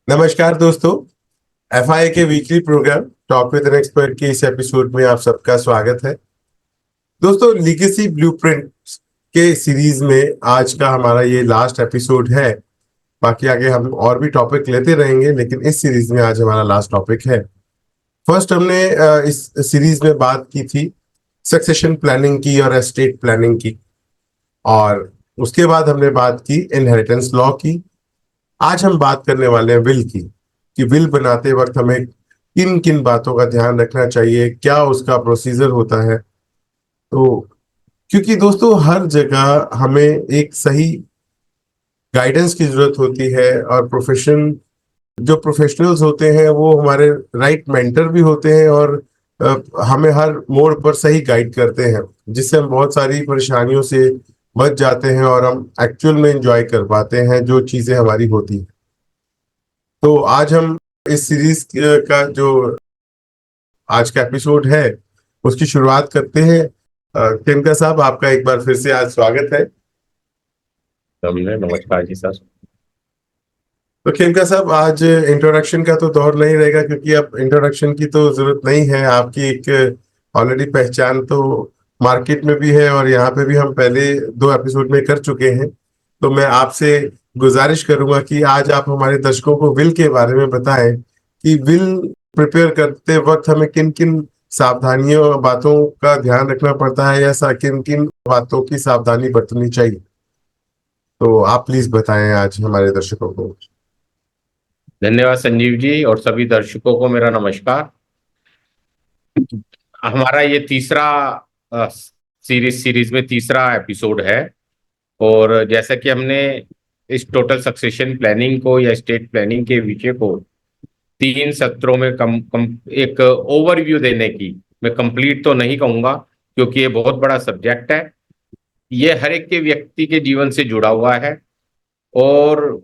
नमस्कार दोस्तों, एफआई के weekly programme talk with an expert के इस एपिसोड में आप सबका स्वागत है। दोस्तों, लीगेसी ब्लूप्रिंट के सीरीज में आज का हमारा ये लास्ट एपिसोड है। बाकी आगे हम और भी टॉपिक लेते रहेंगे, लेकिन इस सीरीज में आज हमारा लास्ट टॉपिक है। फर्स्ट हमने इस सीरीज में बात की थी सक्सेशन प्लानिंग की और एस्टेट प्लानिंग की, और उसके बाद हमने बात की इनहेरिटेंस लॉ की। आज हम बात करने वाले हैं विल की, कि विल बनाते वक्त हमें किन किन बातों का ध्यान रखना चाहिए, क्या उसका प्रोसीजर होता है। तो क्योंकि दोस्तों हर जगह हमें एक सही गाइडेंस की जरूरत होती है, और जो प्रोफेशनल्स होते हैं वो हमारे राइट मेंटर भी होते हैं, और हमें हर मोड़ पर सही गाइड करते हैं, जिससे हम बहुत सारी परेशानियों से बच जाते हैं और हम एक्चुअल में एंजॉय कर पाते हैं जो चीजें हमारी होती हैं। तो आज हम इस सीरीज का जो आज का एपिसोड है उसकी शुरुआत करते हैं। खेमका साहब, आपका एक बार फिर से आज स्वागत है। नमस्कार जी सर। तो खेमका साहब, आज इंट्रोडक्शन का तो दौर नहीं रहेगा, क्योंकि अब इंट्रोडक्शन की तो जरूरत नहीं है। आपकी एक ऑलरेडी पहचान तो मार्केट में भी है, और यहाँ पे भी हम पहले 2 एपिसोड में कर चुके हैं। तो मैं आपसे गुजारिश करूंगा कि आज आप हमारे दर्शकों को विल के बारे में बताएं कि विल प्रिपेयर करते वक्त हमें किन किन सावधानियों बातों का ध्यान रखना पड़ता है, या किन किन बातों की सावधानी बरतनी चाहिए। तो आप प्लीज बताएं आज हमारे दर्शकों को। धन्यवाद संजीव जी, और सभी दर्शकों को मेरा नमस्कार। हमारा ये तीसरा सीरीज में तीसरा एपिसोड है, और जैसा कि हमने इस टोटल सक्सेशन प्लानिंग को या स्टेट प्लानिंग के विषय को 3 सत्रों में एक ओवरव्यू देने की, मैं कंप्लीट तो नहीं कहूंगा क्योंकि ये बहुत बड़ा सब्जेक्ट है। ये हर एक के व्यक्ति के जीवन से जुड़ा हुआ है, और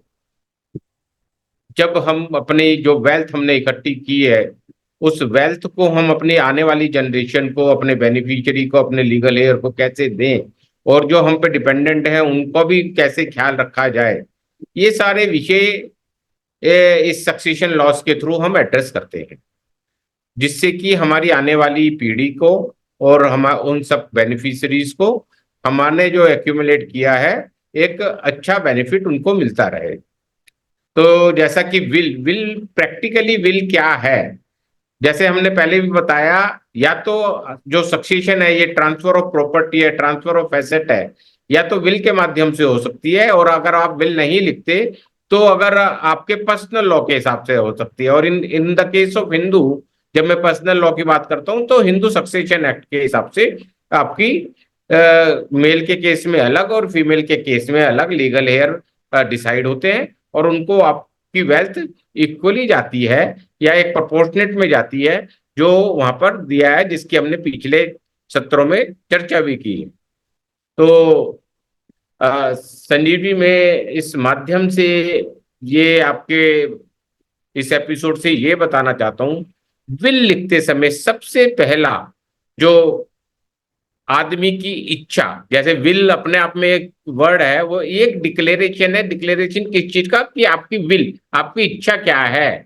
जब हम अपनी जो वेल्थ हमने इकट्ठी की है, उस वेल्थ को हम अपनी आने वाली जनरेशन को, अपने बेनिफिशियरी को, अपने लीगल हेयर को कैसे दें, और जो हम पे डिपेंडेंट है उनको भी कैसे ख्याल रखा जाए, ये सारे विषय इस सक्सेशन लॉस के थ्रू हम एड्रेस करते हैं, जिससे कि हमारी आने वाली पीढ़ी को और हम उन सब बेनिफिशियरीज को हमने जो एक्यूमुलेट किया है एक अच्छा बेनिफिट उनको मिलता रहे। तो जैसा कि विल प्रैक्टिकली विल क्या है, जैसे हमने पहले भी बताया, या तो जो सक्सेशन है ये ट्रांसफर ऑफ प्रॉपर्टी है, ट्रांसफर ऑफ एसेट है, या तो विल के माध्यम से हो सकती है, और अगर आप विल नहीं लिखते तो अगर आपके पर्सनल लॉ के हिसाब से हो सकती है। और in the case of Hindu, जब मैं पर्सनल लॉ की बात करता हूं तो हिंदू सक्सेशन एक्ट के हिसाब से आपकी मेल के केस में अलग और फीमेल के केस में अलग लीगल हेयर डिसाइड होते हैं, और उनको आपकी वेल्थ इक्वली जाती है या एक प्रोपोर्शनेट में जाती है, जो वहां पर दिया है, जिसकी हमने पिछले सत्रों में चर्चा भी की। तो संजीव जी, मैं इस माध्यम से ये आपके इस एपिसोड से ये बताना चाहता हूं, विल लिखते समय सबसे पहला जो आदमी की इच्छा, जैसे विल अपने आप में एक वर्ड है, वो एक डिक्लेरेशन है। डिक्लेरेशन किस चीज का? कि आपकी विल, आपकी इच्छा क्या है,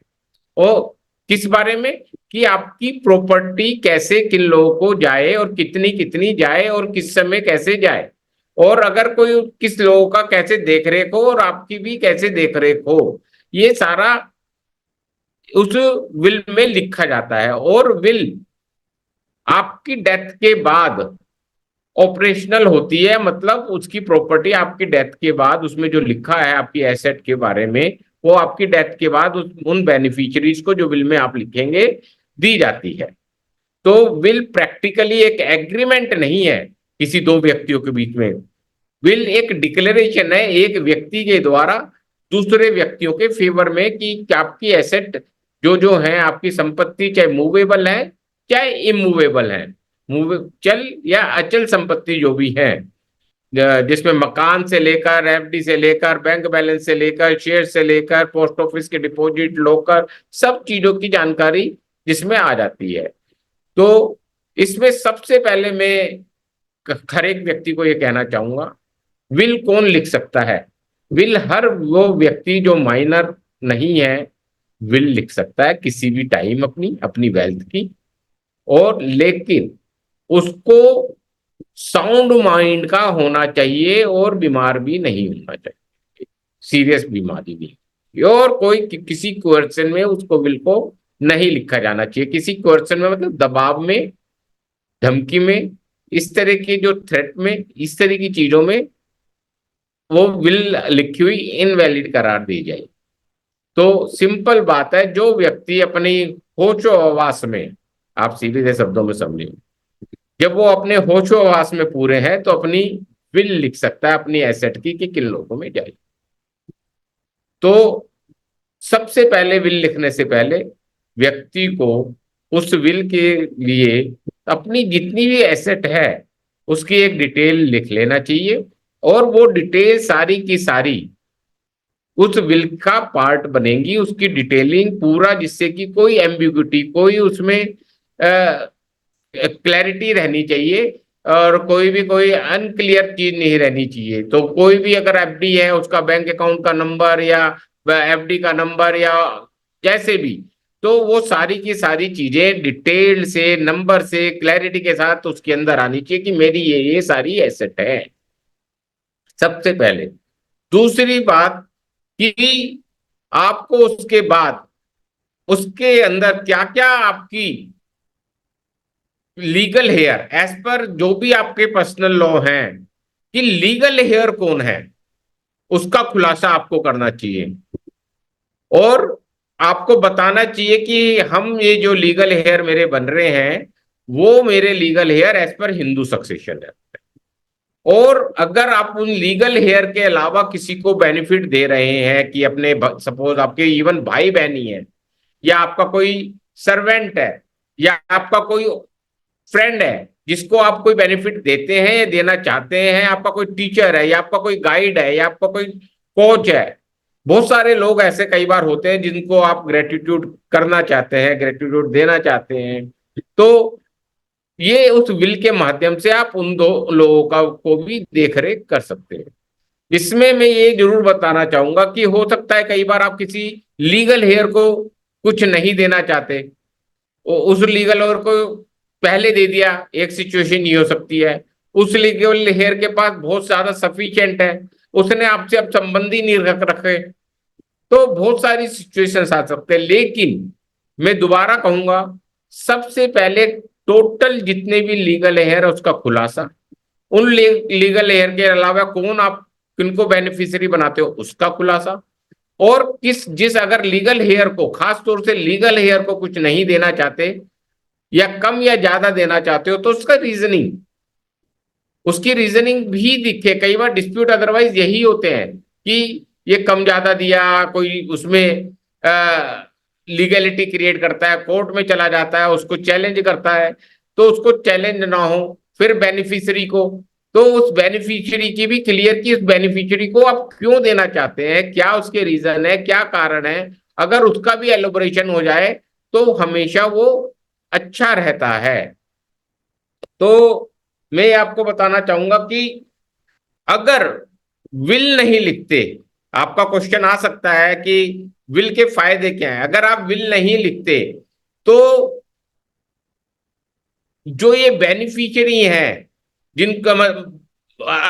और किस बारे में, कि आपकी प्रॉपर्टी कैसे किन लोगों को जाए, और कितनी कितनी जाए, और किस समय कैसे जाए, और अगर कोई किस लोगों का कैसे देखरेख हो, और आपकी भी कैसे देखरेख हो, ये सारा उस विल में लिखा जाता है। और विल आपकी डेथ के बाद ऑपरेशनल होती है, मतलब उसकी प्रॉपर्टी आपकी डेथ के बाद, उसमें जो लिखा है आपकी एसेट के बारे में, वो आपकी डेथ के बाद उन बेनिफिशियरीज को जो विल में आप लिखेंगे दी जाती है। तो विल प्रैक्टिकली एक एग्रीमेंट नहीं है किसी 2 व्यक्तियों के बीच में, विल एक डिक्लेरेशन है एक व्यक्ति के द्वारा दूसरे व्यक्तियों के फेवर में कि आपकी एसेट जो जो है, आपकी संपत्ति चाहे मूवेबल है चाहे इमूवेबल है, मूव चल या अचल संपत्ति जो भी है, जिसमें मकान से लेकर एफडी से लेकर बैंक बैलेंस से लेकर शेयर से लेकर पोस्ट ऑफिस के डिपॉजिट लॉकर, सब चीजों की जानकारी जिसमें आ जाती है। तो इसमें सबसे पहले मैं हर एक व्यक्ति को ये कहना चाहूंगा, विल कौन लिख सकता है? विल हर वो व्यक्ति जो माइनर नहीं है विल लिख सकता है किसी भी टाइम अपनी अपनी वेल्थ की, और लेकिन उसको साउंड माइंड का होना चाहिए और बीमार भी नहीं होना चाहिए, सीरियस बीमारी भी। और कोई किसी क्वेश्चन में उसको विल को नहीं लिखा जाना चाहिए, किसी क्वेश्चन में मतलब दबाव में, धमकी में, इस तरह के जो थ्रेट में, इस तरह की चीजों में वो विल लिखी हुई इनवैलिड करार दी जाए। तो सिंपल बात है, जो व्यक्ति अपनी होशो हवास में, आप सीधे शब्दों में समझिए, जब वो अपने होशो हवास में पूरे हैं तो अपनी विल लिख सकता है अपनी एसेट की कि किन लोगों में जाए। तो सबसे पहले विल लिखने से पहले व्यक्ति को उस विल के लिए अपनी जितनी भी एसेट है उसकी एक डिटेल लिख लेना चाहिए, और वो डिटेल सारी की सारी उस विल का पार्ट बनेगी, उसकी डिटेलिंग पूरा, जिससे कि कोई एम्बिग्युटी, कोई उसमें क्लैरिटी रहनी चाहिए और कोई अनक्लियर चीज नहीं रहनी चाहिए। तो कोई भी अगर एफडी है उसका बैंक अकाउंट का नंबर या एफडी का नंबर या जैसे भी, तो वो सारी की सारी चीजें डिटेल से, नंबर से, क्लैरिटी के साथ उसके अंदर आनी चाहिए कि मेरी ये सारी एसेट है, सबसे पहले। दूसरी बात कि आपको उसके बाद उसके अंदर क्या क्या आपकी लीगल हेयर, एज पर जो भी आपके पर्सनल लॉ हैं, कि लीगल हेयर कौन है उसका खुलासा आपको करना चाहिए, और आपको बताना चाहिए कि हम ये जो लीगल हेयर मेरे बन रहे हैं वो मेरे legal hair as per Hindu succession है। और अगर आप उन लीगल हेयर के अलावा किसी को बेनिफिट दे रहे हैं कि अपने, सपोज आपके इवन भाई बहन ही है, या आपका कोई सर्वेंट है, या आपका कोई फ्रेंड है जिसको आप कोई बेनिफिट देते हैं या देना चाहते हैं, आपका कोई टीचर है या आपका कोई गाइड है या आपका कोई कोच है, बहुत सारे लोग ऐसे कई बार होते हैं जिनको आप ग्रेटिट्यूड करना चाहते हैं, ग्रेटिट्यूड देना चाहते हैं, तो ये उस विल के माध्यम से आप उन दो लोगों का को भी देख रेख कर सकते हैं। इसमें मैं ये जरूर बताना चाहूंगा कि हो सकता है कई बार आप किसी लीगल हेयर को कुछ नहीं देना चाहते, उस लीगल हेयर को पहले दे दिया, एक सिचुएशन ये हो सकती है। उस लीगल हेयर के पास बहुत ज्यादा सफिशिएंट है, उसने आपसे अब संबंधी नहीं रख रखे, तो बहुत सारी सिचुएशंस आ सकते हैं। लेकिन मैं दोबारा कहूंगा, सबसे पहले टोटल जितने भी लीगल हेयर है उसका खुलासा, उन लीगल हेयर के अलावा कौन आप किनको बेनिफिशियरी बनाते हो उसका खुलासा, और जिस अगर लीगल हेयर को, खास तौर से लीगल हेयर को कुछ नहीं देना चाहते या कम या ज्यादा देना चाहते हो तो उसका रीजनिंग, उसकी रीजनिंग भी दिखे। कई बार डिस्प्यूट अदरवाइज यही होते हैं कि ये कम ज्यादा दिया, कोई उसमें लीगलिटी क्रिएट करता है, कोर्ट में चला जाता है, उसको चैलेंज करता है, तो उसको चैलेंज ना हो। फिर बेनिफिशियरी को, तो उस बेनिफिशियरी की भी क्लियर कि उस बेनिफिशियरी को आप क्यों देना चाहते हैं, क्या उसके रीजन है, क्या कारण है, अगर उसका भी एलोबरेशन हो जाए तो हमेशा वो अच्छा रहता है। तो मैं आपको बताना चाहूंगा कि अगर विल नहीं लिखते, आपका क्वेश्चन आ सकता है कि विल के फायदे क्या हैं। अगर आप विल नहीं लिखते तो जो ये बेनिफिशियरी हैं जिनका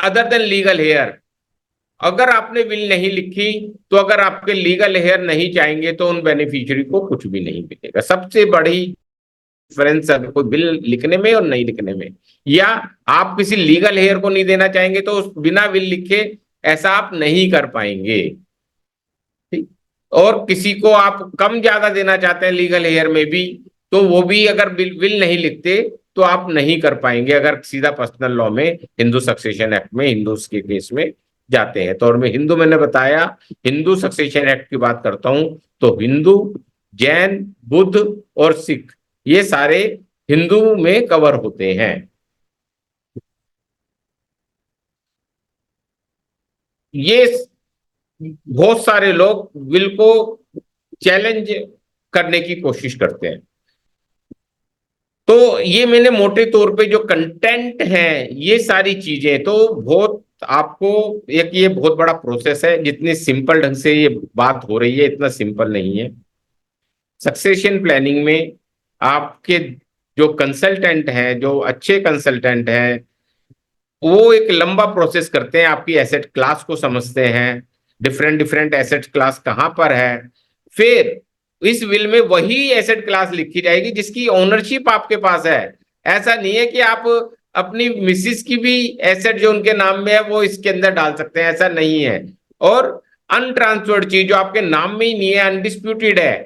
अदर देन लीगल हेयर, अगर आपने विल नहीं लिखी तो अगर आपके लीगल हेयर नहीं चाहेंगे तो उन बेनिफिशियरी को कुछ भी नहीं मिलेगा। सबसे बड़ी डिफरेंस है कोई बिल लिखने में और नहीं लिखने में। या आप किसी लीगल हेयर को नहीं देना चाहेंगे तो बिना विल लिखे ऐसा आप नहीं कर पाएंगे, ठीक। और किसी को आप कम ज्यादा देना चाहते हैं लीगल हेयर में भी, तो वो भी अगर विल नहीं लिखते तो आप नहीं कर पाएंगे अगर सीधा पर्सनल लॉ में हिंदू सक्सेशन एक्ट में हिंदू के केस में जाते हैं। तो और मैं हिंदू, मैंने बताया हिंदू सक्सेशन एक्ट की बात करता हूं तो हिंदू, जैन, बुद्ध और सिख ये सारे हिंदू में कवर होते हैं। ये बहुत सारे लोग विल को चैलेंज करने की कोशिश करते हैं। तो ये मैंने मोटे तौर पे जो कंटेंट है ये सारी चीजें तो बहुत आपको एक ये बहुत बड़ा प्रोसेस है। जितनी सिंपल ढंग से ये बात हो रही है इतना सिंपल नहीं है। सक्सेशन प्लानिंग में आपके जो कंसल्टेंट हैं, जो अच्छे कंसल्टेंट हैं, वो एक लंबा प्रोसेस करते हैं, आपकी एसेट क्लास को समझते हैं, डिफरेंट डिफरेंट एसेट क्लास कहाँ पर है। फिर इस विल में वही एसेट क्लास लिखी जाएगी जिसकी ओनरशिप आपके पास है। ऐसा नहीं है कि आप अपनी मिसिस की भी एसेट जो उनके नाम में है वो इसके अंदर डाल सकते हैं, ऐसा नहीं है। और अनट्रांसफर्ड चीज जो आपके नाम में ही नहीं है, अनडिस्प्यूटेड है,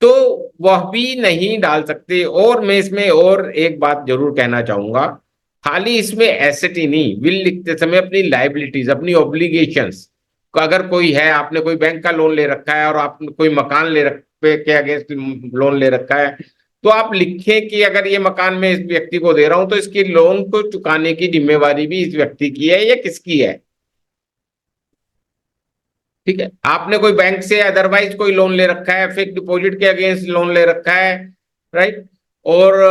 तो वह भी नहीं डाल सकते। और मैं इसमें और एक बात जरूर कहना चाहूंगा, खाली इसमें एसेट ही नहीं, विल लिखते समय अपनी लाइबिलिटीज, अपनी ऑब्लिगेशंस, अगर कोई है, आपने कोई बैंक का लोन ले रखा है और आपने कोई मकान ले रख पे के अगेंस्ट लोन ले रखा है, तो आप लिखें कि अगर ये मकान मैं इस व्यक्ति को दे रहा हूं तो इसकी लोन को चुकाने की जिम्मेवारी भी इस व्यक्ति की है या किसकी है। ठीक है, आपने कोई बैंक से अदरवाइज कोई लोन ले रखा है, फिक्स डिपॉजिट के अगेंस्ट लोन ले रखा है, राइट, और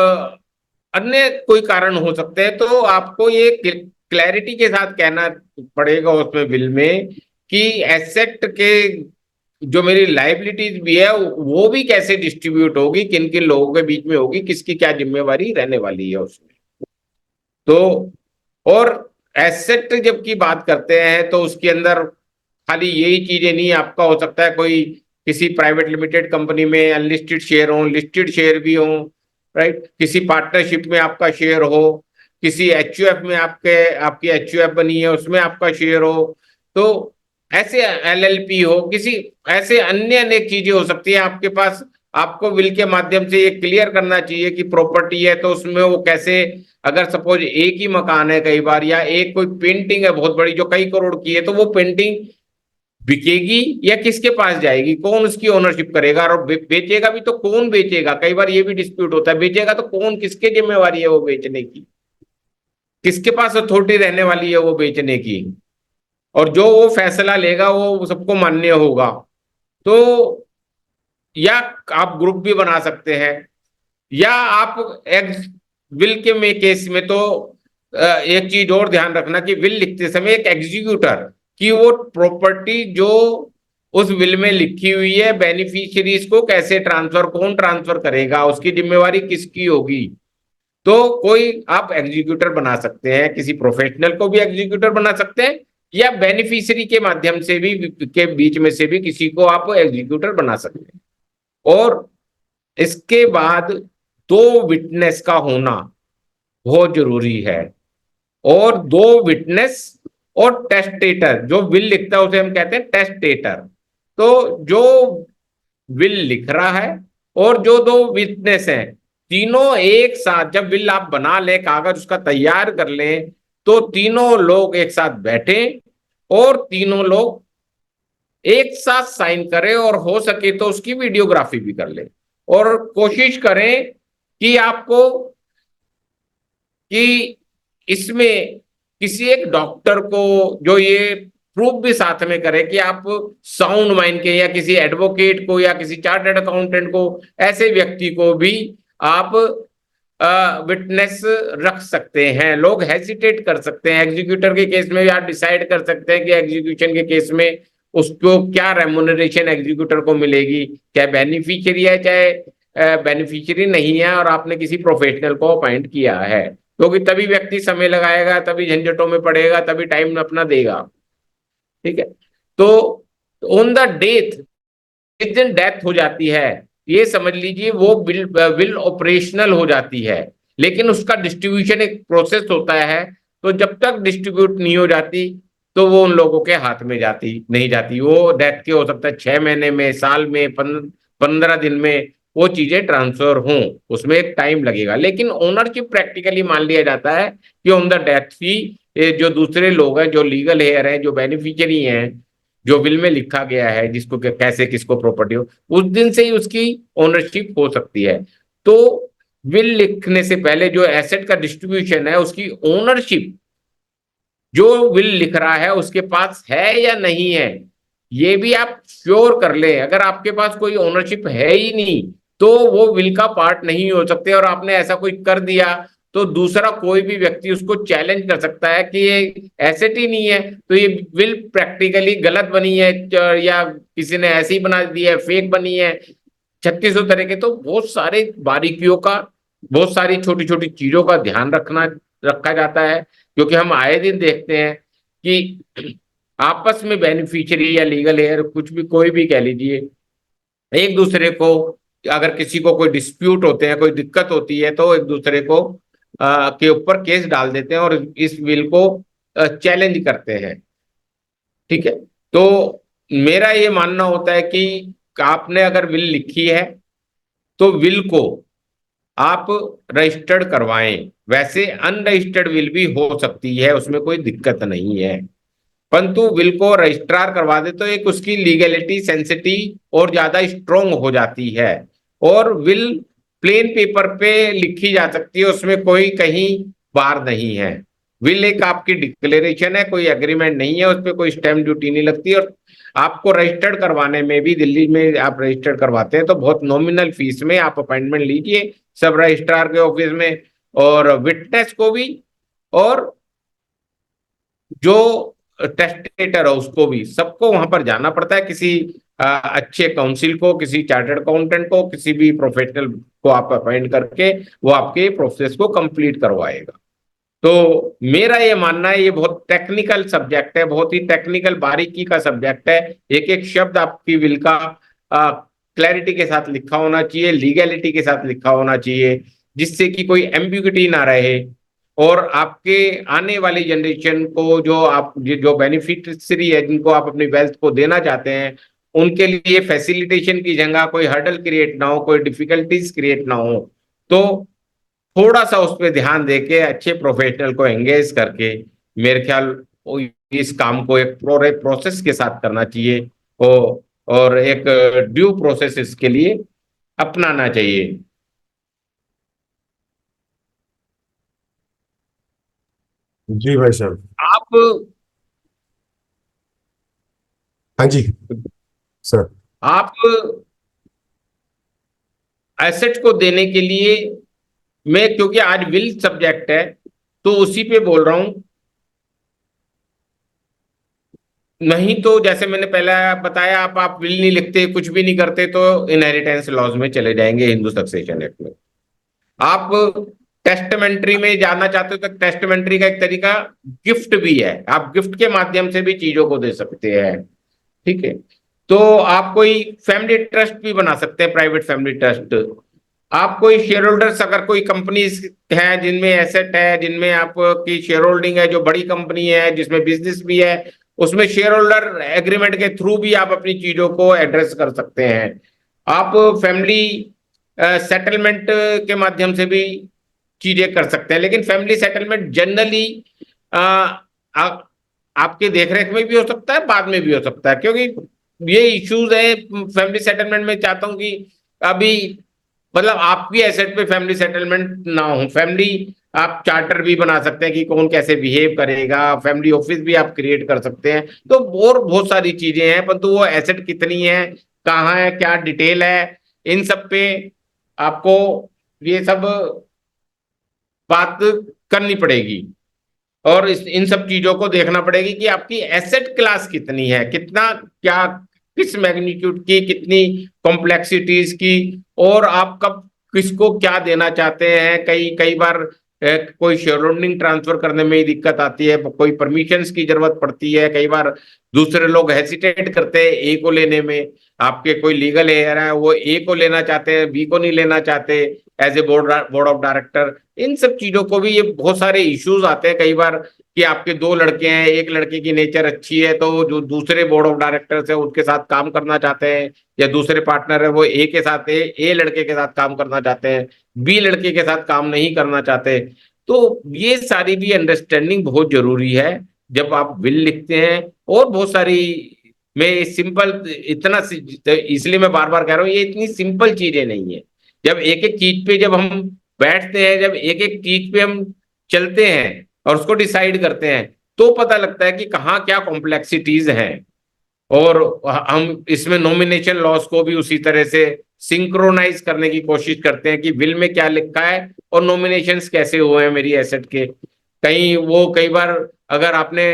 अन्य कोई कारण हो सकते हैं, तो आपको ये क्लैरिटी के साथ कहना पड़ेगा उसमें बिल में कि एसेट के जो मेरी लाइबिलिटीज भी है वो भी कैसे डिस्ट्रीब्यूट होगी, किन किन लोगों के बीच में होगी, किसकी क्या जिम्मेवारी रहने वाली है उसमें। तो और एसेट जबकि बात करते हैं तो उसके अंदर खाली यही चीजें नहीं, आपका हो सकता है कोई किसी प्राइवेट लिमिटेड कंपनी में अनलिस्टेड शेयर हो, लिस्टेड शेयर भी हो, राइट, किसी पार्टनरशिप में आपका शेयर हो, किसी एचयूएफ में आपकी एचयूएफ बनी है उसमें आपका शेयर हो, तो ऐसे एलएलपी हो, किसी ऐसे अन्य अनेक चीजें हो सकती है आपके पास। आपको विल के माध्यम से ये क्लियर करना चाहिए कि प्रॉपर्टी है तो उसमें वो कैसे, अगर सपोज एक ही मकान है कई बार, या एक कोई पेंटिंग है बहुत बड़ी जो कई करोड़ की है, तो वो पेंटिंग बिकेगी या किसके पास जाएगी, कौन उसकी ओनरशिप करेगा, और बेचेगा भी तो कौन बेचेगा, कई बार ये भी डिस्प्यूट होता है, बेचेगा तो कौन, किसके जिम्मेवारी है वो बेचने की, किसके पास अथॉरिटी रहने वाली है वो बेचने की, और जो वो फैसला लेगा वो सबको मान्य होगा। तो या आप ग्रुप भी बना सकते हैं, या आप विल के में केस में तो एक चीज और ध्यान रखना कि विल लिखते समय एक एग्जीक्यूटर कि वो प्रॉपर्टी जो उस विल में लिखी हुई है बेनिफिशियरीज को कैसे ट्रांसफर, कौन ट्रांसफर करेगा, उसकी जिम्मेवारी किसकी होगी। तो कोई आप एग्जीक्यूटर बना सकते हैं, किसी प्रोफेशनल को भी एग्जीक्यूटर बना सकते हैं, या बेनिफिशियरी के माध्यम से भी के बीच में से भी किसी को आप एग्जीक्यूटर बना सकते हैं। और इसके बाद दो विटनेस का होना बहुत जरूरी है, और दो विटनेस और टेस्टेटर, जो विल लिखता है उसे हम कहते हैं टेस्टेटर। तो जो विल लिख रहा है और जो दो विटनेस हैं, तीनों एक साथ जब विल आप बना ले, कागज उसका तैयार कर ले, तो तीनों लोग एक साथ बैठे और तीनों लोग एक साथ साइन करें, और हो सके तो उसकी वीडियोग्राफी भी कर ले, और कोशिश करें कि आपको कि इसमें किसी एक डॉक्टर को जो ये प्रूफ भी साथ में करे कि आप साउंड माइंड के, या किसी एडवोकेट को, या किसी चार्टर्ड अकाउंटेंट को, ऐसे व्यक्ति को भी आप विटनेस रख सकते हैं। लोग हेसिटेट कर सकते हैं, एग्जीक्यूटर के केस में भी आप डिसाइड कर सकते हैं कि एग्जीक्यूशन के केस में उसको क्या रेमुनरेशन एग्जीक्यूटर को मिलेगी, चाहे बेनिफिशियरी है चाहे बेनिफिशियरी नहीं है, और आपने किसी प्रोफेशनल को अपॉइंट किया है, क्योंकि तभी व्यक्ति समय लगाएगा, तभी झंझटों में पड़ेगा, तभी टाइम अपना देगा। ठीक है, तो ऑन द डेथ, जिस दिन डेथ हो जाती है, ये समझ लीजिए वो विल ऑपरेशनल हो जाती है, लेकिन उसका डिस्ट्रीब्यूशन एक प्रोसेस होता है। तो जब तक डिस्ट्रीब्यूट नहीं हो जाती तो वो उन लोगों के हाथ में नहीं जाती। वो डेथ के हो सकता है 6 महीने में, साल में, 15 दिन में, वो चीजें ट्रांसफर हों, उसमें एक टाइम लगेगा। लेकिन ओनरशिप प्रैक्टिकली मान लिया जाता है कि ऑन द डेथ ही ये जो दूसरे लोग हैं, जो लीगल हेयर हैं, जो बेनिफिशियरी हैं, जो विल में लिखा गया है जिसको कैसे किसको प्रॉपर्टी हो, उस दिन से ही उसकी ओनरशिप हो सकती है। तो विल लिखने से पहले जो एसेट का डिस्ट्रीब्यूशन है, उसकी ओनरशिप जो विल लिख रहा है उसके पास है या नहीं है, ये भी आप श्योर कर लें। अगर आपके पास कोई ओनरशिप है ही नहीं तो वो विल का पार्ट नहीं हो सकते, और आपने ऐसा कोई कर दिया तो दूसरा कोई भी व्यक्ति उसको चैलेंज कर सकता है कि ये एसेट ही नहीं है, तो ये विल प्रैक्टिकली गलत बनी है, या किसी ने ऐसे ही बना दी है, फेक बनी है, 3600 तरह के। तो बहुत सारे बारीकियों का, बहुत सारी छोटी छोटी चीजों का ध्यान रखा जाता है, क्योंकि हम आए दिन देखते हैं कि आपस में बेनिफिशियरी या लीगल हेयर कुछ भी, कोई भी कह लीजिए, एक दूसरे को, अगर किसी को कोई डिस्प्यूट होते हैं, कोई दिक्कत होती है, तो एक दूसरे को के ऊपर केस डाल देते हैं और इस विल को चैलेंज करते हैं। ठीक है। तो मेरा ये मानना होता है कि आपने अगर विल लिखी है तो विल को आप रजिस्टर्ड करवाएं। वैसे अनरजिस्टर्ड विल भी हो सकती है, उसमें कोई दिक्कत नहीं है, परंतु विल को रजिस्ट्रार करवा दे तो एक उसकी लीगैलिटी सेंसिटी और ज्यादा स्ट्रोंग हो जाती है। और विल प्लेन पेपर पे लिखी जा सकती है, उसमें कोई कहीं बार नहीं है। विल एक आपकी डिक्लेरेशन है, कोई एग्रीमेंट नहीं है, उस पर कोई स्टैम्प ड्यूटी नहीं लगती। और आपको रजिस्टर्ड करवाने में भी, दिल्ली में आप रजिस्टर्ड करवाते हैं तो बहुत नॉमिनल फीस में आप अपॉइंटमेंट लीजिए सब रजिस्ट्रार के ऑफिस में, और विटनेस को भी, और जो टेस्टेटर है उसको भी, सबको वहां पर जाना पड़ता है। किसी अच्छे काउंसिल को, किसी चार्टर्ड अकाउंटेंट को, किसी भी प्रोफेशनल को आप अपॉइंट करके वो आपके प्रोसेस को कंप्लीट करवाएगा। तो मेरा ये मानना है, ये बहुत टेक्निकल सब्जेक्ट है, बहुत ही टेक्निकल बारीकी का सब्जेक्ट है। एक एक शब्द आपकी विल का क्लैरिटी के साथ लिखा होना चाहिए, लीगैलिटी के साथ लिखा होना चाहिए, जिससे कि कोई एम्बिग्यूटी ना रहे, और आपके आने वाली जनरेशन को, जो बेनिफिशियरी है, जिनको आप अपनी वेल्थ को देना चाहते हैं, उनके लिए फैसिलिटेशन की जगह कोई हर्डल क्रिएट ना हो, कोई डिफिकल्टीज क्रिएट ना हो। तो थोड़ा सा उस पर ध्यान देके अच्छे प्रोफेशनल को एंगेज करके, मेरे ख्याल इस काम को एक प्रोसेस के साथ करना चाहिए, और एक ड्यू प्रोसेस इसके लिए अपनाना चाहिए। जी भाई साहब। आप हाँ जी सर। आप एसेट को देने के लिए, मैं क्योंकि आज विल सब्जेक्ट है तो उसी पे बोल रहा हूं। नहीं तो जैसे मैंने पहले बताया, आप विल नहीं लिखते, कुछ भी नहीं करते, तो इनहेरिटेंस लॉज में चले जाएंगे हिंदू सक्सेशन एक्ट में। आप टेस्टमेंट्री में जाना चाहते हो तो टेस्टमेंट्री का एक तरीका गिफ्ट भी है, आप गिफ्ट के माध्यम से भी चीजों को दे सकते हैं। ठीक है। तो आप कोई फैमिली ट्रस्ट भी बना सकते हैं, प्राइवेट फैमिली ट्रस्ट। आप कोई शेयर होल्डर्स, अगर कोई कंपनी है जिनमें एसेट है, जिनमें आपकी शेयर होल्डिंग है, जो बड़ी कंपनी है जिसमें बिजनेस भी है, उसमें शेयर होल्डर एग्रीमेंट के थ्रू भी आप अपनी चीजों को एड्रेस कर सकते हैं। आप फैमिली सेटलमेंट के माध्यम से भी चीजें कर सकते हैं, लेकिन फैमिली सेटलमेंट जनरली आपके देखरेख में भी हो सकता है, बाद में भी हो सकता है, क्योंकि ये इश्यूज है फैमिली सेटलमेंट में। चाहता हूं कि अभी, मतलब आपकी एसेट पे फैमिली सेटलमेंट ना हो, फैमिली आप चार्टर भी बना सकते हैं कि कौन कैसे बिहेव करेगा, फैमिली ऑफिस भी आप क्रिएट कर सकते हैं। तो और बहुत सारी चीजें हैं, परंतु वो एसेट कितनी है, कहाँ है, क्या डिटेल है, इन सब पे आपको ये सब बात करनी पड़ेगी, और इन सब चीजों को देखना पड़ेगी कि आपकी एसेट क्लास कितनी है, कितना क्या, किस मैग्नीट्यूड की, कितनी कॉम्प्लेक्सिटीज की, और आप कब किसको क्या देना चाहते हैं। कई कई बार कोई शेयर होल्डिंग ट्रांसफर करने में ही दिक्कत आती है, कोई परमिशंस की जरूरत पड़ती है, कई बार दूसरे लोग हेसिटेट करते हैं ए को लेने में। आपके कोई लीगल हेयर है, वो ए को लेना चाहते हैं, बी को नहीं लेना चाहते as a board of director. इन सब चीजों को भी, ये बहुत सारे इश्यूज आते हैं कई बार कि आपके दो लड़के हैं, एक लड़के की नेचर अच्छी है तो जो दूसरे बोर्ड ऑफ डायरेक्टर्स है उनके साथ काम करना चाहते हैं, या दूसरे पार्टनर है वो ए के साथ ए लड़के के साथ काम करना चाहते हैं, बी लड़के के साथ काम नहीं करना चाहते। तो ये सारी भी अंडरस्टैंडिंग बहुत जरूरी है जब आप विल लिखते हैं। और बहुत सारी, मैं सिंपल इतना इसलिए मैं बार बार कह रहा हूँ, ये इतनी सिंपल चीजें नहीं है। जब एक एक चीज पे जब हम बैठते हैं, जब एक एक चीज पे हम चलते हैं और उसको डिसाइड करते हैं, तो पता लगता है कि कहाँ क्या कॉम्प्लेक्सिटीज हैं। और हम इसमें नॉमिनेशन लॉस को भी उसी तरह से सिंक्रोनाइज करने की कोशिश करते हैं कि विल में क्या लिखा है और नॉमिनेशंस कैसे हुए हैं मेरी एसेट के। कहीं वो कई बार अगर आपने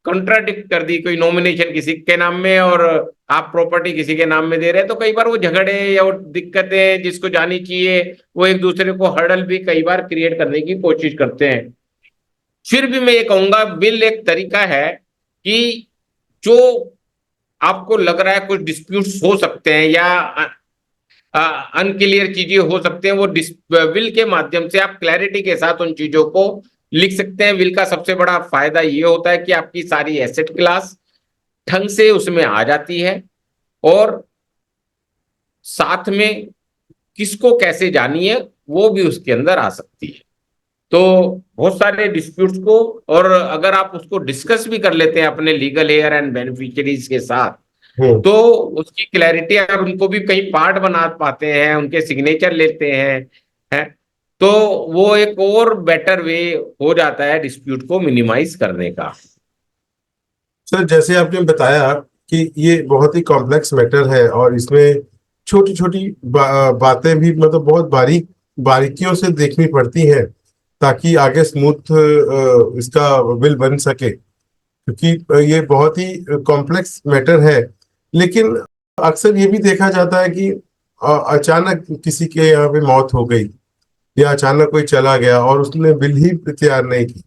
कंट्राडिक्ट कर दी कोई नॉमिनेशन किसी के नाम में और आप प्रॉपर्टी किसी के नाम में दे रहे हैं, तो कई बार वो झगड़े या वो दिक्कतें जिसको जानी चाहिए वो एक दूसरे को हर्डल भी कई बार क्रिएट करने की कोशिश करते हैं। फिर भी मैं ये कहूंगा विल एक तरीका है कि जो आपको लग रहा है कुछ डिस्प्यूट्स हो सकते हैं या अनक्लियर चीजें हो सकते हैं, वो विल के माध्यम से आप क्लैरिटी के साथ उन चीजों को लिख सकते हैं। विल का सबसे बड़ा फायदा ये होता है कि आपकी सारी एसेट क्लास ढंग से उसमें आ जाती है और साथ में किसको कैसे जानी है वो भी उसके अंदर आ सकती है। तो बहुत सारे डिस्प्यूट्स को, और अगर आप उसको डिस्कस भी कर लेते हैं अपने लीगल हेयर एंड बेनिफिशियरीज के साथ, तो उसकी क्लैरिटी, अगर उनको भी कहीं पार्ट बना पाते हैं, उनके सिग्नेचर लेते हैं, तो वो एक और बेटर वे हो जाता है डिस्प्यूट को मिनिमाइज करने का। सर, जैसे आपने बताया कि ये बहुत ही कॉम्प्लेक्स मैटर है और इसमें छोटी छोटी बातें भी मतलब बहुत बारीकियों से देखनी पड़ती हैं ताकि आगे स्मूथ इसका विल बन सके, क्योंकि ये बहुत ही कॉम्प्लेक्स मैटर है। लेकिन अक्सर ये भी देखा जाता है कि अचानक किसी के यहाँ पे मौत हो गई या अचानक कोई चला गया और उसने विल ही तैयार नहीं की,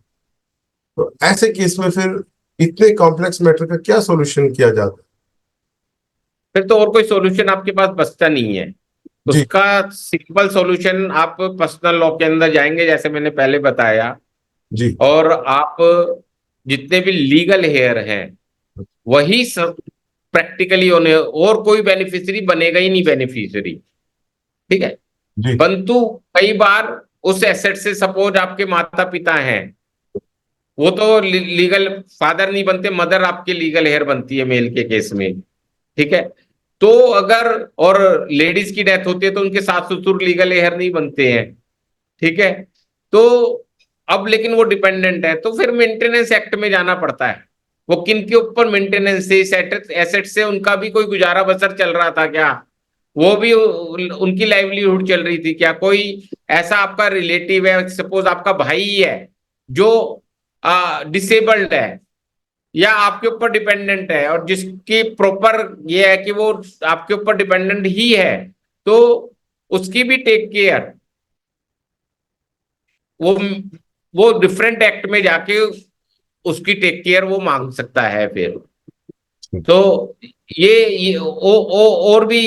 तो ऐसे केस में फिर इतने कॉम्प्लेक्स मैटर का क्या सॉल्यूशन किया जाता फिर तो और कोई सॉल्यूशन आपके पास बचता नहीं है। है? जी। उसका सिंपल सॉल्यूशन, आप पर्सनल लॉ के अंदर जाएंगे जैसे मैंने पहले बताया, जी। और आप जितने भी लीगल हेयर हैं वही सब प्रैक्टिकली होने, और कोई बेनिफिशियरी बनेगा ही नहीं बेनिफिशियरी। ठीक है। जी। परंतु कई बार उस एसेट से, सपोज आपके माता पिता हैं, वो तो लीगल फादर नहीं बनते, मदर आपके लीगल हेयर बनती है मेल के केस में। ठीक है। तो अगर और लेडीज की डेथ होती है तो उनके सास ससुर लीगल हेयर नहीं बनते हैं। ठीक है। तो अब लेकिन वो डिपेंडेंट है, तो फिर मेंटेनेंस एक्ट में जाना पड़ता है। वो किन के ऊपर मेंटेनेंस से, एसेट से उनका भी कोई गुजारा बसर चल रहा था क्या, वो भी उनकी लाइवलीहुड चल रही थी क्या, कोई ऐसा आपका रिलेटिव है, सपोज आपका भाई ही है जो डिसेबल्ड है या आपके ऊपर डिपेंडेंट है, और जिसकी प्रॉपर ये है कि वो आपके ऊपर डिपेंडेंट ही है, तो उसकी भी टेक केयर, वो वो डिफरेंट एक्ट में जाके उसकी टेक केयर वो मांग सकता है फिर। तो ये और भी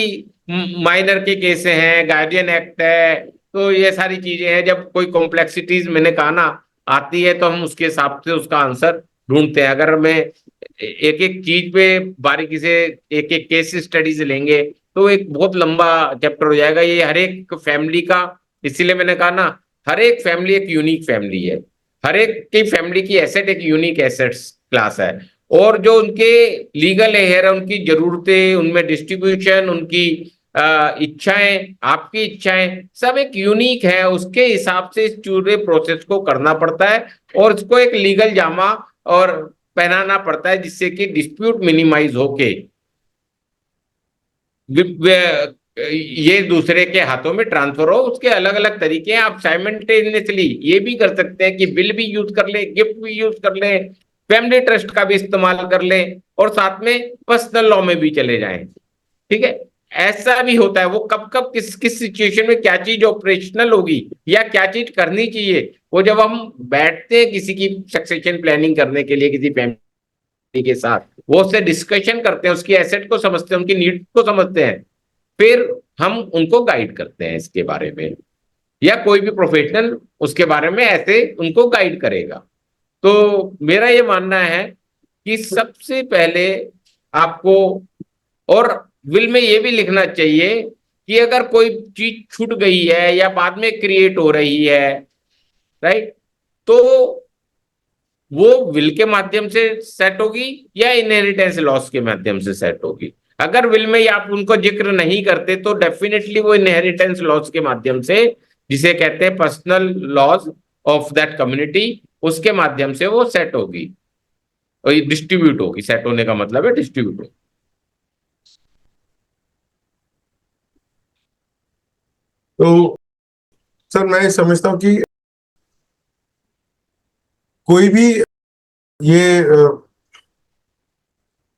माइनर के केस हैं, गार्डियन एक्ट है, तो ये सारी चीजें हैं। जब कोई कॉम्प्लेक्सिटीज मैंने कहा ना आती है, तो हम उसके हिसाब से उसका आंसर ढूंढते हैं। अगर मैं एक एक चीज पे बारीकी से एक एक केस स्टडीज लेंगे तो एक बहुत लंबा चैप्टर हो जाएगा। ये हर एक फैमिली का, इसीलिए मैंने कहा ना, हर एक फैमिली एक यूनिक फैमिली है, हर एक की फैमिली की एसेट एक यूनिक एसेट्स क्लास है, और जो उनके लीगल हेयर है उनकी जरूरतें, उनमें डिस्ट्रीब्यूशन, उनकी इच्छाएं, आपकी इच्छाएं, सब एक यूनिक है। उसके हिसाब से इस पूरे प्रोसेस को करना पड़ता है और इसको एक लीगल जामा और पहनाना पड़ता है, जिससे कि डिस्प्यूट मिनिमाइज होके ये दूसरे के हाथों में ट्रांसफर हो। उसके अलग अलग तरीके हैं। आप साइमल्टेनियसली ये भी कर सकते हैं कि बिल भी यूज कर ले, गिफ्ट भी यूज कर ले, फैमिली ट्रस्ट का भी इस्तेमाल कर ले, और साथ में पर्सनल लॉ में भी चले जाएं। ठीक है। ऐसा भी होता है, वो कब कब किस किस सिचुएशन में क्या चीज ऑपरेशनल होगी या क्या चीज करनी चाहिए, वो जब हम बैठते हैं किसी की सक्सेशन प्लानिंग करने के लिए किसी फैमिली के साथ, वो उससे डिस्कशन करते हैं, उसकी एसेट को समझते हैं, उनकी नीड को समझते हैं, फिर हम उनको गाइड करते हैं इसके बारे में, या कोई भी प्रोफेशनल उसके बारे में ऐसे उनको गाइड करेगा। तो मेरा ये मानना है कि सबसे पहले आपको, और विल में ये भी लिखना चाहिए कि अगर कोई चीज छूट गई है या बाद में क्रिएट हो रही है, राइट, तो वो विल के माध्यम से सेट होगी या इनहेरिटेंस लॉस के माध्यम से सेट होगी। अगर विल में आप उनको जिक्र नहीं करते तो डेफिनेटली वो इनहेरिटेंस लॉस के माध्यम से, जिसे कहते हैं personal laws of that community, उसके माध्यम से वो सेट होगी और डिस्ट्रीब्यूट होगी। सेट होने का मतलब है डिस्ट्रीब्यूट होगी। तो सर मैं समझता हूँ कि कोई भी ये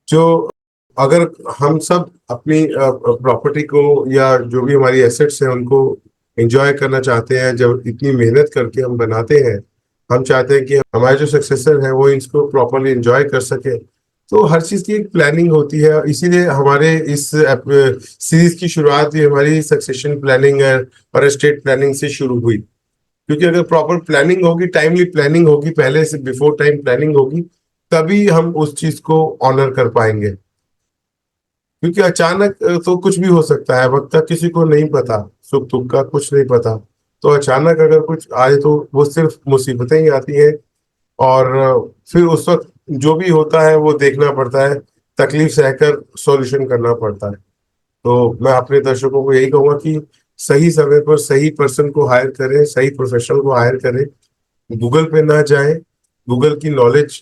जो अगर हम सब अपनी प्रॉपर्टी को या जो भी हमारी एसेट्स हैं उनको एंजॉय करना चाहते हैं, जब इतनी मेहनत करके हम बनाते हैं, हम चाहते हैं कि हमारे जो सक्सेसर हैं वो इसको प्रॉपरली एंजॉय कर सके, तो हर चीज की एक प्लानिंग होती है। इसीलिए हमारे इस सीरीज की शुरुआत भी हमारी सक्सेशन प्लानिंग और एस्टेट प्लानिंग से शुरू हुई, क्योंकि अगर प्रॉपर प्लानिंग होगी, टाइमली प्लानिंग होगी, पहले से बिफोर टाइम प्लानिंग होगी, तभी हम उस चीज को ऑनर कर पाएंगे। क्योंकि अचानक तो कुछ भी हो सकता है, वक्त का किसी को नहीं पता, सुख दुख का कुछ नहीं पता। तो अचानक अगर कुछ आए तो वो सिर्फ मुसीबतें ही आती हैं, और फिर उस वक्त जो भी होता है वो देखना पड़ता है, तकलीफ सहकर सॉल्यूशन करना पड़ता है। तो मैं अपने दर्शकों को यही कहूंगा कि सही समय पर सही पर्सन को हायर करें, सही प्रोफेशनल को हायर करें। गूगल पे ना जाएं। गूगल की नॉलेज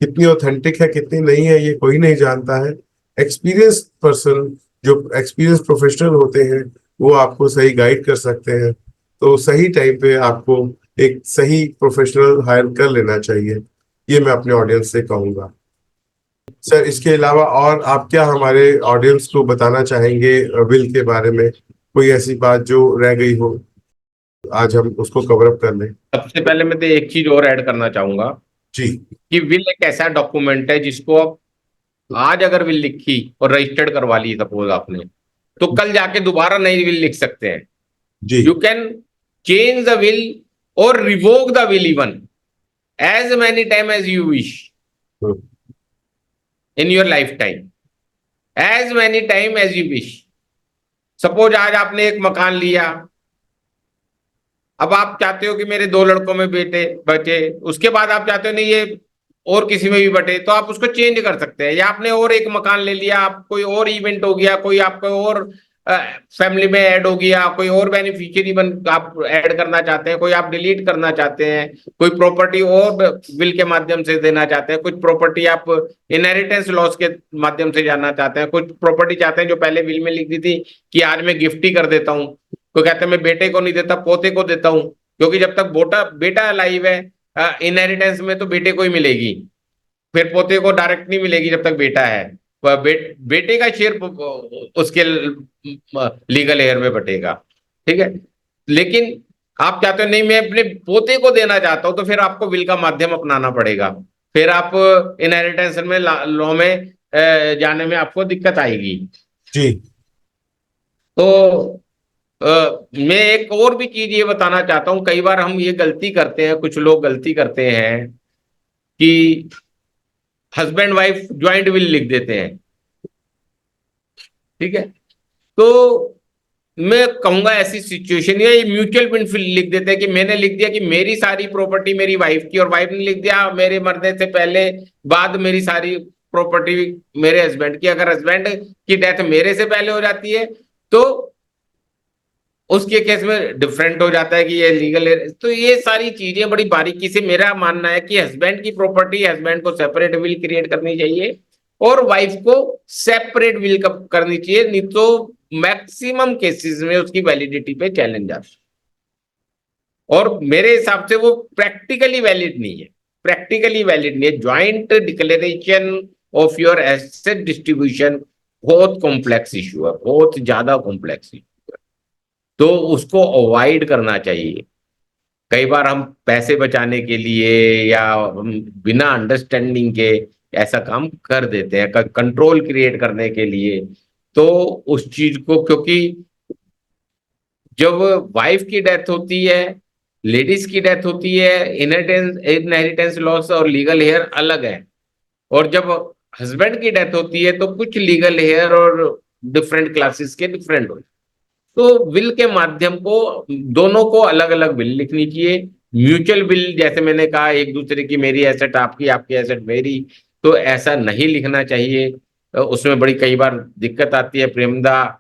कितनी ऑथेंटिक है कितनी नहीं है ये कोई नहीं जानता है। एक्सपीरियंस पर्सन, जो एक्सपीरियंस प्रोफेशनल होते हैं, वो आपको सही गाइड कर सकते हैं। तो सही टाइम पे आपको एक सही प्रोफेशनल हायर कर लेना चाहिए, ये मैं अपने ऑडियंस से कहूंगा। सर इसके अलावा और आप क्या हमारे ऑडियंस को बताना चाहेंगे विल के बारे में? कोई ऐसी बात जो रह गई हो, आज हम उसको कवर अप कर लें। सबसे पहले मैं तो एक चीज और ऐड करना चाहूंगा जी। कि विल एक ऐसा डॉक्यूमेंट है जिसको आप आज अगर विल लिखी और रजिस्टर्ड करवा ली सपोज आपने, तो कल जाके दोबारा नई विल लिख सकते हैं। जी। You can change the will और revoke the will even as many time as you wish hmm. In your lifetime, as many time as you wish. Suppose आज आपने एक मकान लिया, अब आप चाहते हो कि मेरे दो लड़कों में बेटे बचे, उसके बाद आप चाहते हो नहीं ये और किसी में भी बटे, तो आप उसको चेंज कर सकते हैं। या आपने और एक मकान ले लिया, आप कोई और इवेंट हो गया, कोई आपको और फैमिली में ऐड हो गया, कोई और बेनिफिशियरी बन आप ऐड करना चाहते हैं, कोई आप डिलीट करना चाहते हैं, कोई प्रॉपर्टी और विल के माध्यम से देना चाहते हैं, कुछ प्रॉपर्टी आप इनहेरिटेंस लॉस के माध्यम से जाना चाहते हैं, कुछ प्रॉपर्टी चाहते हैं जो पहले विल में लिख दी थी कि आज मैं गिफ्ट ही कर देता हूँ, तो कहते हैं मैं बेटे को नहीं देता पोते को देता हूँ, क्योंकि जब तक बेटा लाइव है इनहेरिटेंस में तो बेटे को ही मिलेगी, फिर पोते को डायरेक्ट नहीं मिलेगी जब तक बेटा है। बेटे का शेयर उसके लीगल हेयर में बटेगा, ठीक है। लेकिन आप चाहते हो नहीं मैं अपने पोते को देना चाहता हूं, तो फिर आपको विल का माध्यम अपनाना पड़ेगा। फिर आप इनहेरिटेंस में लॉ में जाने में आपको दिक्कत आएगी। जी। तो मैं एक और भी चीज ये बताना चाहता हूं, कई बार हम ये गलती करते हैं, कुछ लोग गलती करते हैं कि हस्बैंड वाइफ ज्वाइंट विल लिख देते हैं, ठीक है। तो मैं कहूंगा ऐसी सिचुएशन या ये म्यूचुअल बेनिफिट लिख देते हैं कि मैंने लिख दिया कि मेरी सारी प्रॉपर्टी मेरी वाइफ की, और वाइफ ने लिख दिया मेरे मरने से पहले बाद मेरी सारी प्रॉपर्टी मेरे हस्बैंड की। अगर हस्बैंड की डेथ मेरे से पहले हो जाती है तो उसके केस में डिफरेंट हो जाता है कि ये लीगल है। तो ये सारी चीजें बड़ी बारीकी से, मेरा मानना है कि हस्बैंड की प्रॉपर्टी हस्बैंड को सेपरेट विल क्रिएट करनी चाहिए और वाइफ को सेपरेट विल करनी चाहिए, नहीं तो मैक्सिमम केसेस में उसकी वैलिडिटी पे चैलेंज आता है और मेरे हिसाब से वो प्रैक्टिकली वैलिड नहीं है। प्रैक्टिकली वैलिड नहीं है। Joint declaration of your asset distribution बहुत कॉम्प्लेक्स इशू है, बहुत ज्यादा कॉम्प्लेक्स इशू, तो उसको अवॉइड करना चाहिए। कई बार हम पैसे बचाने के लिए या हम बिना अंडरस्टैंडिंग के ऐसा काम कर देते हैं, कंट्रोल क्रिएट करने के लिए। तो उस चीज को, क्योंकि जब वाइफ की डेथ होती है लेडीज की डेथ होती है, इनहेरिटेंस लॉस और लीगल हेयर अलग है। और जब हस्बैंड की डेथ होती है तो कुछ लीगल हेयर और डिफरेंट क्लासेस के डिफरेंट हो। तो विल के माध्यम को दोनों को अलग अलग विल लिखनी चाहिए। म्यूचुअल विल, जैसे मैंने कहा, एक दूसरे की, मेरी एसेट आपकी, आपकी एसेट मेरी, तो ऐसा नहीं लिखना चाहिए। उसमें बड़ी कई बार दिक्कत आती है। प्रेमदा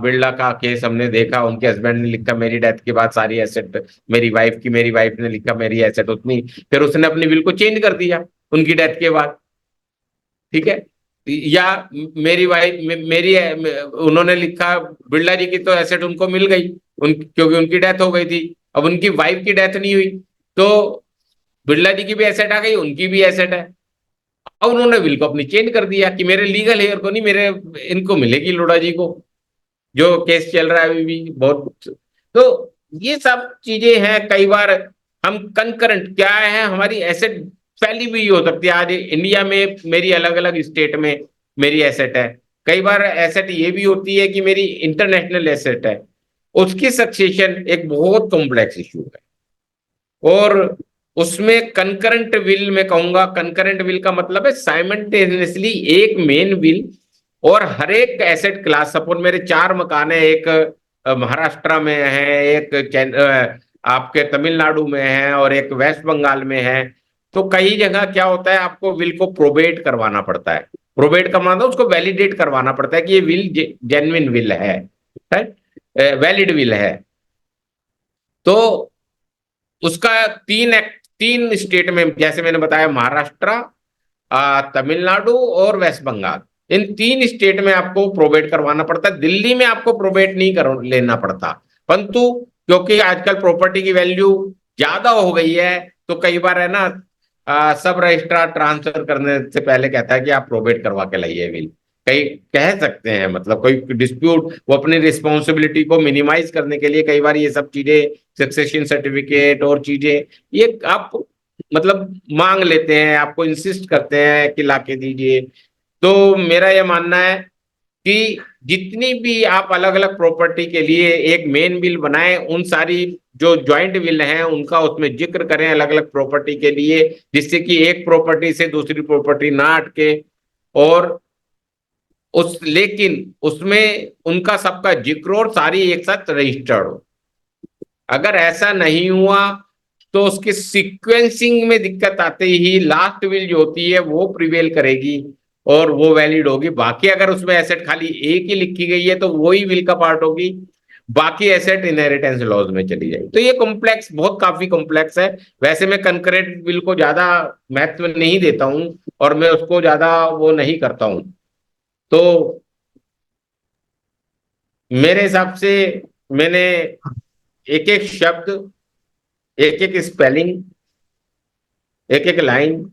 बिरला का केस हमने देखा, उनके हस्बैंड ने लिखा मेरी डेथ के बाद सारी एसेट मेरी वाइफ की, मेरी वाइफ ने लिखा मेरी एसेट उतनी, फिर उसने अपनी विल को चेंज कर दिया उनकी डेथ के बाद। ठीक है। या मेरी वाइफ मेरी उन्होंने लिखा बिरला जी की तो एसेट उनको मिल गई, क्योंकि उनकी डेथ हो गई थी। अब उनकी वाइफ की डेथ नहीं हुई, तो बिरला जी की भी एसेट आ गई, उनकी भी एसेट है। अब उन्होंने विल को अपनी चेंज कर दिया कि मेरे लीगल हेयर को नहीं, मेरे इनको मिलेगी, लोढ़ा जी को, जो केस चल रहा है अभी भी बहुत। तो ये सब चीजें हैं। कई बार हम कंकरेंट क्या है, हमारी एसेट फैली हुई हो सकती है। आज इंडिया में मेरी अलग अलग स्टेट में मेरी एसेट है। कई बार एसेट ये भी होती है कि मेरी इंटरनेशनल एसेट है, उसकी सक्सेशन एक बहुत कॉम्प्लेक्स इशू है। और उसमें कंकरेंट विल, मैं कहूंगा कंकरेंट विल का मतलब है साइमल्टेनियसली एक मेन विल और हर एक एसेट क्लास। सपोज मेरे 4 मकान है, एक महाराष्ट्र में है, एक आपके तमिलनाडु में है और एक वेस्ट बंगाल में है। तो कई जगह क्या होता है, आपको विल को प्रोबेट करवाना पड़ता है। प्रोबेट करवाना मतलब उसको वैलिडेट करवाना पड़ता है कि ये विल जेन्युइन विल है, वैलिड विल है। तो उसका तीन स्टेट में, जैसे मैंने बताया, महाराष्ट्र, तमिलनाडु और वेस्ट बंगाल, इन 3 स्टेट में आपको प्रोबेट करवाना पड़ता है। दिल्ली में आपको प्रोबेट नहीं कर लेना पड़ता, परंतु क्योंकि आजकल प्रॉपर्टी की वैल्यू ज्यादा हो गई है, तो कई बार है ना, सब रजिस्ट्रार ट्रांसफर करने से पहले कहता है कि आप प्रोबेट करवा के लाइए विल। कई कह सकते हैं, मतलब कोई डिस्प्यूट, वो अपनी रिस्पॉन्सिबिलिटी को मिनिमाइज करने के लिए कई बार ये सब चीजें, सक्सेशन सर्टिफिकेट और चीजें, ये आप मतलब मांग लेते हैं, आपको इंसिस्ट करते हैं कि लाके दीजिए। तो मेरा यह मानना है कि जितनी भी आप अलग अलग प्रॉपर्टी के लिए एक मेन बिल बनाएं, उन सारी जो जॉइंट विल हैं उनका उसमें जिक्र करें अलग अलग प्रॉपर्टी के लिए, जिससे कि एक प्रॉपर्टी से दूसरी प्रॉपर्टी ना अटके। और लेकिन उसमें उनका सबका जिक्र और सारी एक साथ रजिस्टर्ड हो। अगर ऐसा नहीं हुआ तो उसके सीक्वेंसिंग में दिक्कत आते ही लास्ट विल जो होती है वो प्रिवेल करेगी और वो वैलिड होगी। बाकी अगर उसमें एसेट खाली एक ही लिखी गई है तो वही विल का पार्ट होगी, बाकी एसेट इनहेरिटेंस लॉज में चली जाएगी। तो ये कॉम्प्लेक्स, बहुत काफी कॉम्प्लेक्स है। वैसे मैं कंकरेंट विल को ज्यादा महत्व नहीं देता हूं और मैं उसको ज्यादा वो नहीं करता हूं। तो मेरे हिसाब से मैंने एक एक शब्द, एक एक स्पेलिंग, एक एक लाइन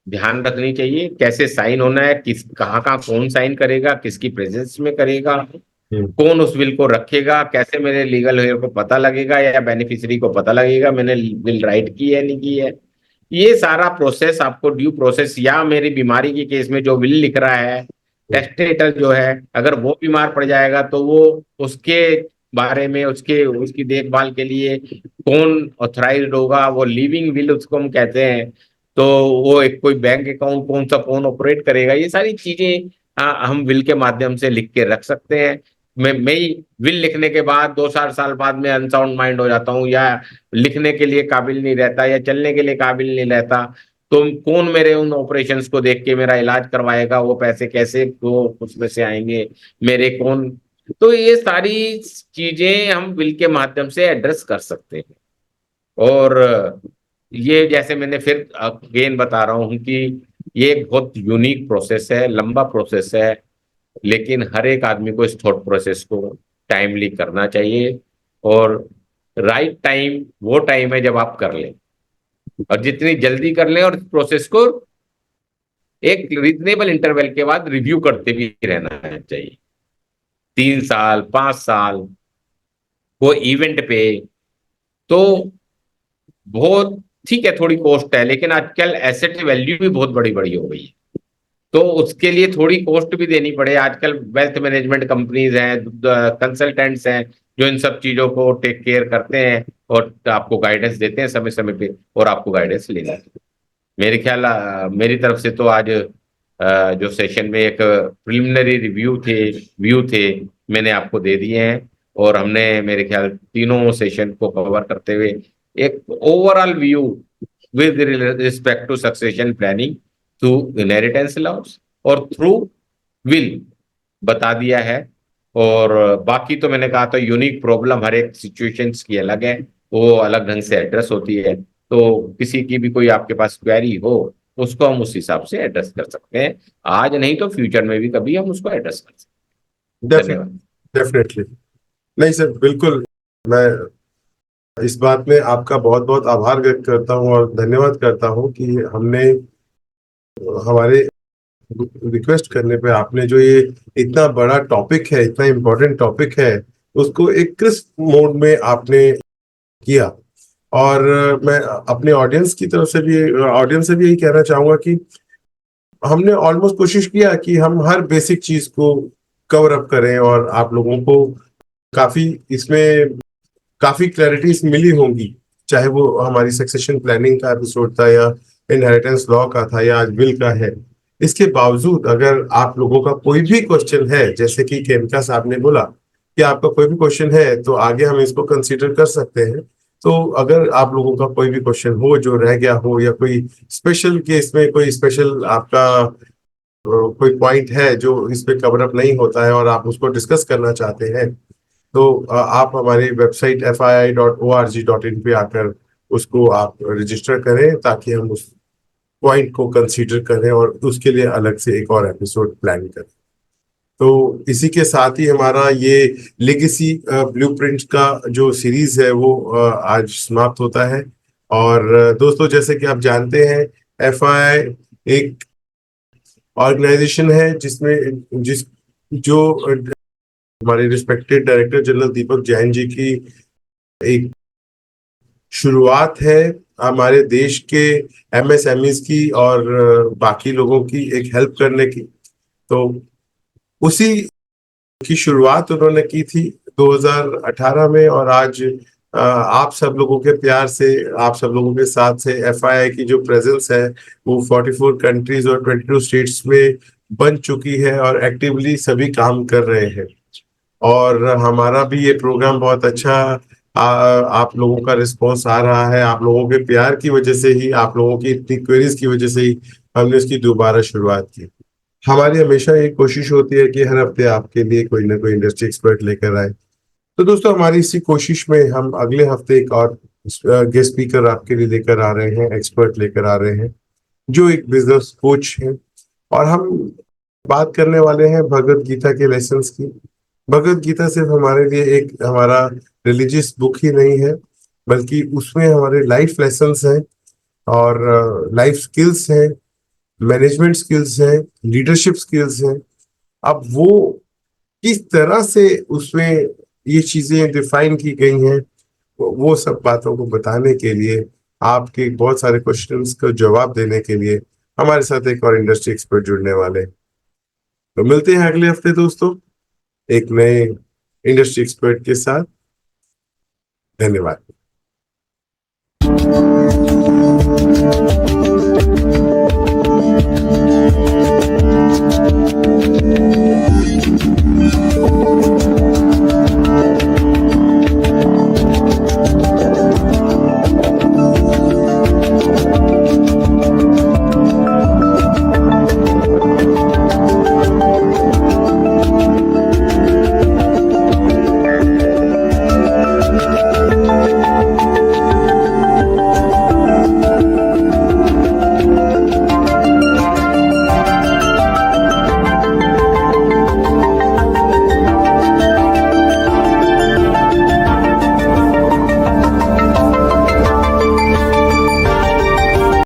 ध्यान रखनी चाहिए। कैसे साइन होना है, किस कहाँ कहाँ कौन साइन करेगा, किसकी प्रेजेंस में करेगा, कौन उस विल को रखेगा, कैसे मेरे लीगल हेयर को पता लगेगा या बेनिफिशियरी को पता लगेगा मैंने विल राइट की है नहीं की है। ये सारा प्रोसेस आपको ड्यू प्रोसेस, या मेरी बीमारी के केस में जो विल लिख रहा है, टेस्टेटर जो है, अगर वो बीमार पड़ जाएगा तो वो उसके बारे में, उसके उसकी देखभाल के लिए कौन ऑथराइज्ड होगा, वो लिविंग विल उसको हम कहते हैं। तो वो एक कोई बैंक अकाउंट कौन सा कौन ऑपरेट करेगा, ये सारी चीजें हम विल के माध्यम से लिख के रख सकते हैं। मैं विल लिखने के बाद 2-4 साल बाद में अनसाउंड माइंड हो जाता हूँ, या लिखने के लिए काबिल नहीं रहता, या चलने के लिए काबिल नहीं रहता, तो कौन मेरे उन ऑपरेशंस को देख के मेरा इलाज करवाएगा, वो पैसे कैसे वो उसमें से आएंगे, मेरे कौन। तो ये सारी चीजें हम विल के माध्यम से एड्रेस कर सकते हैं। और ये जैसे मैंने फिर अगेन बता रहा हूँ कि ये एक बहुत यूनिक प्रोसेस है, लंबा प्रोसेस है, लेकिन हर एक आदमी को इस थॉट प्रोसेस को टाइमली करना चाहिए। और राइट टाइम वो टाइम है जब आप कर लें, और जितनी जल्दी कर लें, और प्रोसेस को एक रीजनेबल इंटरवल के बाद रिव्यू करते भी रहना चाहिए। 3 साल 5 साल वो इवेंट पे, तो बहुत ठीक है, थोड़ी कॉस्ट है, लेकिन आजकल एसेट वैल्यू भी बहुत बड़ी बड़ी हो गई है, तो उसके लिए थोड़ी कॉस्ट भी देनी पड़े। आजकल वेल्थ मैनेजमेंट कंपनीज हैं, कंसल्टेंट्स हैं, जो इन सब चीजों को टेक केयर करते हैं और आपको गाइडेंस देते हैं समय समय पे, और आपको गाइडेंस लेना है। मेरे ख्याल मेरी तरफ से तो आज जो सेशन में एक प्रिलिमिनरी रिव्यू थे, व्यू थे, मैंने आपको दे दिए हैं। और हमने मेरे ख्याल तीनों सेशन को कवर करते हुए एक overall view with respect to succession planning through inheritance laws और थ्रू विल बता दिया है। और बाकी तो मैंने कहा था यूनिक प्रॉब्लम हर एक सिचुएशंस की अलग है, वो अलग ढंग से एड्रेस होती है। तो किसी की भी कोई आपके पास क्वेरी हो, उसको हम उस हिसाब से एड्रेस कर सकते हैं, आज नहीं तो फ्यूचर में भी कभी हम उसको एड्रेस कर सकते हैं। धन्यवाद। डेफिनेटली। नहीं सर, बिल्कुल। मैं इस बात में आपका बहुत बहुत आभार व्यक्त करता हूँ और धन्यवाद करता हूँ कि हमने हमारे रिक्वेस्ट करने पे आपने जो ये इतना बड़ा टॉपिक है, इतना इम्पोर्टेंट टॉपिक है, उसको एक क्रिस्प मोड में आपने किया। और मैं अपने ऑडियंस की तरफ से भी, ऑडियंस से भी यही कहना चाहूंगा कि हमने ऑलमोस्ट कोशिश किया कि हम हर बेसिक चीज को कवर अप करें और आप लोगों को काफी इसमें काफी क्लैरिटीज मिली होंगी, चाहे वो हमारी सक्सेशन प्लानिंग का एपिसोड था या इनहेरिटेंस लॉ का था या आज बिल का है। इसके बावजूद अगर आप लोगों का कोई भी क्वेश्चन है, जैसे कि केमका साहब ने बोला कि आपका कोई भी क्वेश्चन है तो आगे हम इसको कंसीडर कर सकते हैं। तो अगर आप लोगों का कोई भी क्वेश्चन हो जो रह गया हो, या कोई स्पेशल केस में कोई स्पेशल आपका कोई पॉइंट है जो इस पे कवर अप नहीं होता है और आप उसको डिस्कस करना चाहते हैं, तो आप हमारी वेबसाइट fii.org.in पे आकर उसको आप रजिस्टर करें, ताकि हम उस पॉइंट को कंसीडर करें और उसके लिए अलग से एक और एपिसोड प्लान करें। तो इसी के साथ ही हमारा ये लेगेसी ब्लूप्रिंट का जो सीरीज है वो आज समाप्त होता है। और दोस्तों, जैसे कि आप जानते हैं, FII एक ऑर्गेनाइजेशन है जिसमें जिस जो हमारे रिस्पेक्टेड डायरेक्टर जनरल दीपक जैन जी की एक शुरुआत है हमारे देश के MSMEs की और बाकी लोगों की एक हेल्प करने की। तो उसी की शुरुआत उन्होंने की थी 2018 में, और आज आप सब लोगों के प्यार से, आप सब लोगों के साथ से FII की जो प्रेजेंस है वो 44 कंट्रीज और 22 स्टेट्स में बन चुकी है और एक्टिवली सभी काम कर रहे हैं। और हमारा भी ये प्रोग्राम बहुत अच्छा आप लोगों का रिस्पॉन्स आ रहा है। आप लोगों के प्यार की वजह से ही, आप लोगों की इतनी क्वेरीज की वजह से ही हमने इसकी दोबारा शुरुआत की। हमारी हमेशा ये कोशिश होती है कि हर हफ्ते आपके लिए कोई ना कोई इंडस्ट्री एक्सपर्ट लेकर आए। तो दोस्तों, हमारी इसी कोशिश में हम अगले हफ्ते एक और गेस्ट स्पीकर आपके लिए लेकर आ रहे हैं, एक्सपर्ट लेकर आ रहे हैं जो एक बिजनेस कोच है। और हम बात करने वाले हैं भगवत गीता के लेसन्स की। भगवत गीता सिर्फ हमारे लिए एक हमारा रिलीजियस बुक ही नहीं है, बल्कि उसमें हमारे लाइफ लेसन्स हैं और लाइफ स्किल्स हैं, मैनेजमेंट स्किल्स हैं, लीडरशिप स्किल्स हैं। अब वो किस तरह से उसमें ये चीजें डिफाइन की गई हैं, वो सब बातों को बताने के लिए, आपके बहुत सारे क्वेश्चंस का जवाब देने के लिए हमारे साथ एक और इंडस्ट्री एक्सपर्ट जुड़ने वाले हैं। तो मिलते हैं अगले हफ्ते दोस्तों, एक नए इंडस्ट्री एक्सपर्ट के साथ। धन्यवाद।